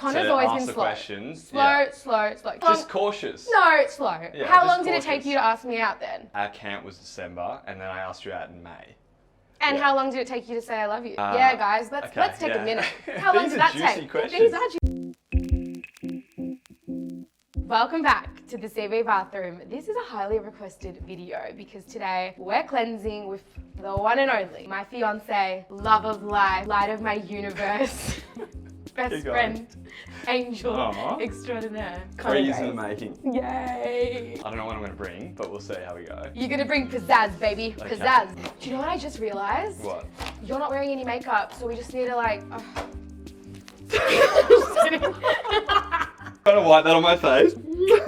Conor's to always ask been the slow. questions. Slow. Just cautious. No, slow. Yeah, How just long did it take cautious. you to ask me out then? Our camp was December, and then I asked you out in May. And Yeah. how long did it take you to say I love you? Yeah, guys, let's take a minute. How long These did are that juicy take? questions. These are Welcome back to the CV bathroom. This is a highly requested video because today we're cleansing with the one and only, my fiance, love of life, light of my universe, best friend, angel extraordinaire. 3 years in the making. Yay! I don't know what I'm going to bring, but we'll see how we go. You're gonna bring pizzazz, baby. Okay. Pizzazz. Do you know what I just realized? What? You're not wearing any makeup, so we just need to like... Just kidding. Trying to wipe that on my face.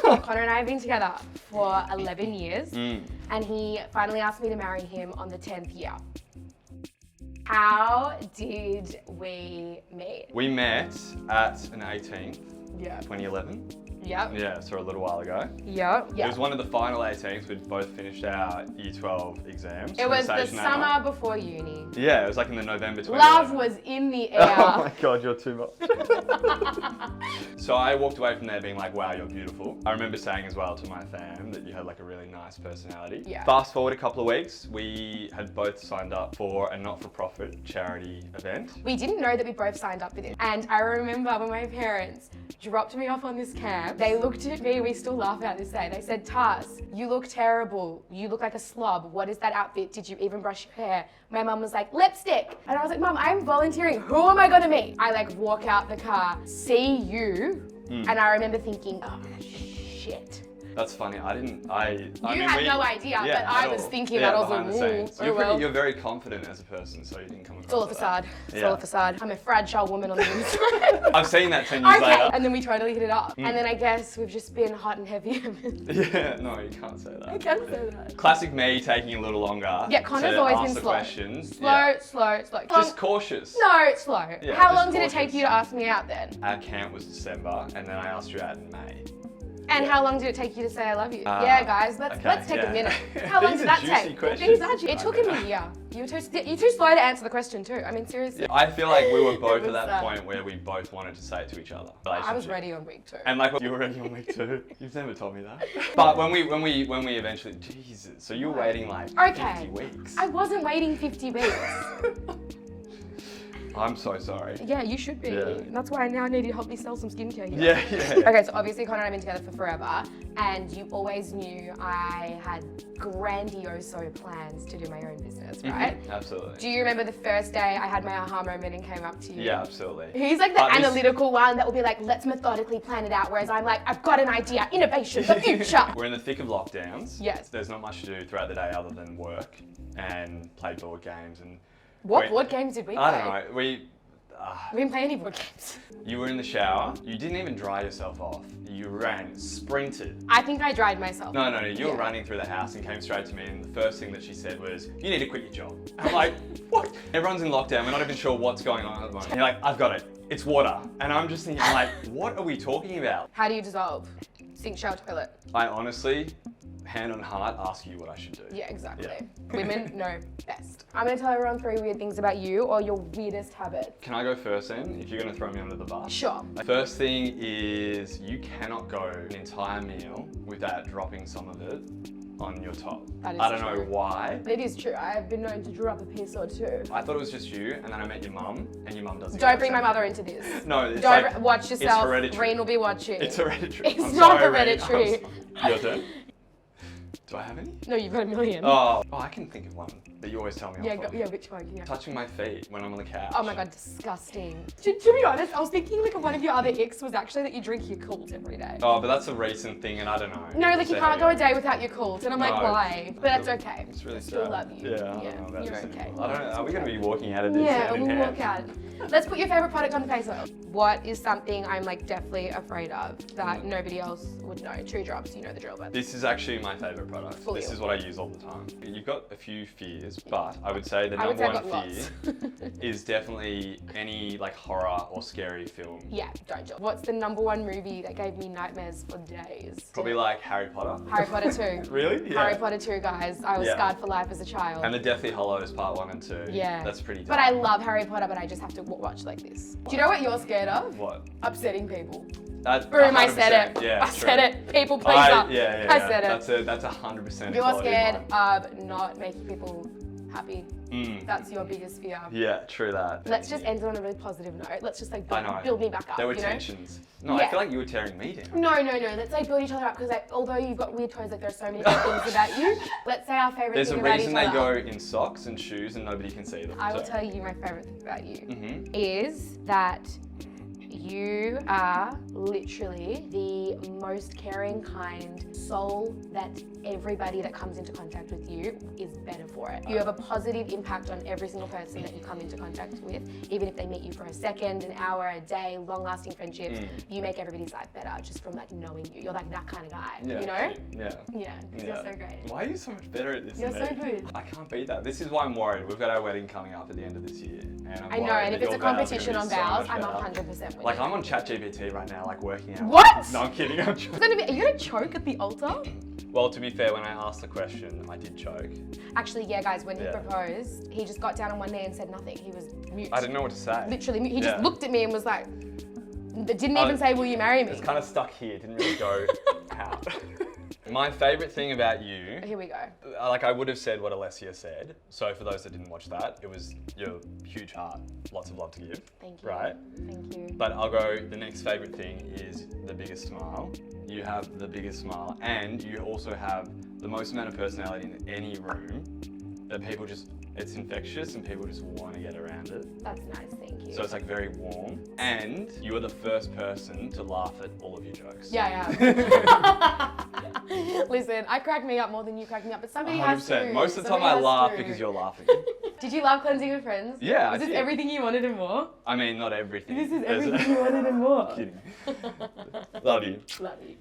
Conor and I have been together for 11 years, and he finally asked me to marry him on the 10th year. How did we meet? We met at an 18th, Yeah. 2011. Yep. Yeah, so a little while ago. Yep. It was one of the final 18th. We'd both finished our Year 12 exams. It was the Conversation summer hour. before uni. Yeah, it was like in the November 2011. Love was in the air. Oh my god, you're too much. So I walked away from there being like, wow, you're beautiful. I remember saying as well to my fam that you had like a really nice personality. Yeah. Fast forward a couple of weeks, we had both signed up for a not-for-profit charity event. We didn't know that we both signed up for this. And I remember when my parents dropped me off on this camp, they looked at me, we still laugh about this day. They said, Tass, you look terrible. You look like a slob. What is that outfit? Did you even brush your hair? My mum was like, lipstick. And I was like, Mum, I'm volunteering. Who am I gonna meet? I like walk out the car, see you, and I remember thinking, oh shit. That's funny. I mean, You had no idea, but I was thinking that. I was like, so you're very confident as a person, so you didn't come across It's all a facade. It's all a facade. I'm a fragile woman on the inside. I've seen that 10 years later. And then we totally hit it up. And then I guess we've just been hot and heavy. Yeah, no, you can't say that. I can say that. Classic me taking a little longer. Yeah, Conor's to always ask been the slow. questions. Slow. Just cautious. No, slow. Yeah, How just long did it take cautious. you to ask me out then? Our camp was December, and then I asked you out in May. And how long did it take you to say I love you? Yeah, guys, let's take a minute. How long These did are that juicy take? questions. These are It took him a year. You're too slow to answer the question too. I mean, seriously. Yeah, I feel like we were both It at that was, point where we both wanted to say it to each other. I was ready on week 2. And like you were ready on week 2. You've never told me that. But when we eventually, Jesus, so you were waiting like 50 weeks. I wasn't waiting 50 weeks. I'm so sorry. Yeah, you should be. Yeah. That's why I now need you to help me sell some skincare here. Yeah. Okay, so obviously Conor and I have been together for forever, and you always knew I had grandiose plans to do my own business, right? Absolutely. Do you remember the first day I had my aha moment and came up to you? Yeah, absolutely. He's like the analytical one that will be like, let's methodically plan it out, whereas I'm like, I've got an idea, innovation, the future. We're in the thick of lockdowns. Yes. There's not much to do throughout the day other than work and play board games and... What board games did we play? I don't know. We didn't play any board games. You were in the shower. You didn't even dry yourself off. You ran, sprinted. I think I dried myself. No. You were running through the house and came straight to me, and the first thing that she said was, you need to quit your job. I'm like, what? Everyone's in lockdown. We're not even sure what's going on at the moment. And you're like, I've got it. It's water. And I'm just thinking, like, what are we talking about? How do you dissolve? Sink, shower, toilet. I honestly, hand on heart, ask you what I should do. Yeah, exactly. Yeah. Women know best. I'm gonna tell everyone 3 weird things about you or your weirdest habit. Can I go first then, if you're gonna throw me under the bus? Sure. First thing is, you cannot go an entire meal without dropping some of it on your top. That is I don't true. know why. It is true. I have been known to drop a piece or two. I thought it was just you, and then I met your mum, and your mum does it. Don't bring my mother into this. No, it's Don't like, watch yourself. It's hereditary. Rain will be watching. It's hereditary. It's I'm not sorry, Rain. hereditary. Your turn. Do I have any? No, you've got a million. Oh, I can think of one that you always tell me. Yeah, which one? Yeah. Touching my feet when I'm on the couch. Oh my god, disgusting. To be honest, I was thinking like one of your other icks was actually that you drink your Coolt every day. Oh, but that's a recent thing, and I don't know. No, like you So can't go a heavy. day without your Coolt, and I'm like, No. why? But that's okay. It's really I still sad. love you. Yeah, I don't know about you're this okay. anymore. I don't know. Are we going to be walking out of this? Yeah, hand in we'll hand? walk out. Let's put your favorite product on Facebook. What is something I'm like definitely afraid of that nobody else would know? True drops, you know the drill, but This is actually my favorite product. Fully This is what I use all the time. You've got a few fears is, but I would say the I would number say one I've fear got lots. is definitely any like horror or scary film. Yeah, don't judge. What's the number one movie that gave me nightmares for days? Probably like Harry Potter. Harry Potter 2. Really? Yeah. Harry Potter 2, guys. I was Yeah. scarred for life as a child. And the Deathly Hallows Part 1 and 2. Yeah. That's pretty dope. But I love Harry Potter, but I just have to watch like this. Do you know what you're scared of? What? Upsetting people. That's Boom, I said it. Yeah, I true. said it. People pleaser. Yeah. I said it. That's 100% You're quality scared of mine. of not making people happy. That's your biggest fear. Yeah, true that. Let's just end on a really positive note. Let's just like I know. build me back up. There were you know? tensions. No, Yeah. I feel like you were tearing me down. No. Let's like build each other up because like, although you've got weird toes, like there's so many good things about you. Let's say our favorite There's thing a about reason each they other. go in socks and shoes and nobody can see them. I will so. tell you my favorite thing about you Mhm. is that you are literally the most caring, kind soul that everybody that comes into contact with you is better for it. You have a positive impact on every single person that you come into contact with, even if they meet you for a second, an hour, a day, long-lasting friendships. You make everybody's life better just from like knowing you. You're like that kind of guy, Yeah. you know? Yeah. Yeah, you're so great. Why are you so much better at this You're than me? so good. I can't beat that. This is why I'm worried. We've got our wedding coming up at the end of this year. And I'm I know, worried and if that it's a your vows are competition gonna on be so vows, much I'm better. 100% winning. Like I'm on ChatGPT right now, like working out. What? No, I'm kidding. I'm joking. It's gonna be, are you gonna choke at the altar? Well, to be fair, when I asked the question, I did choke. Actually, yeah, guys, when he Yeah. proposed, he just got down on one knee and said nothing. He was mute. I didn't know what to say. Literally mute. He just Yeah. looked at me and was like, didn't even say, will you marry me? It's kind of stuck here. Didn't really go out. My favourite thing about you, Here we go. like I would have said what Alessia said. So for those that didn't watch that, it was your huge heart, lots of love to give. Thank you. Right? Thank you. But I'll go, the next favourite thing is the biggest smile. You have the biggest smile and you also have the most amount of personality in any room that people just, it's infectious and people just want to get around it. That's nice, thank you. So it's like very warm. And you are the first person to laugh at all of your jokes. Yeah, yeah. Listen, I crack me up more than you crack me up, but somebody has to. 100%. Most of the time Somebody I has laugh to. because you're laughing. Did you love Cleansing with Friends? Yeah, Was I this did. everything you wanted and more? I mean, not everything. This is There's everything you wanted and more. Kidding. Love you. Love you.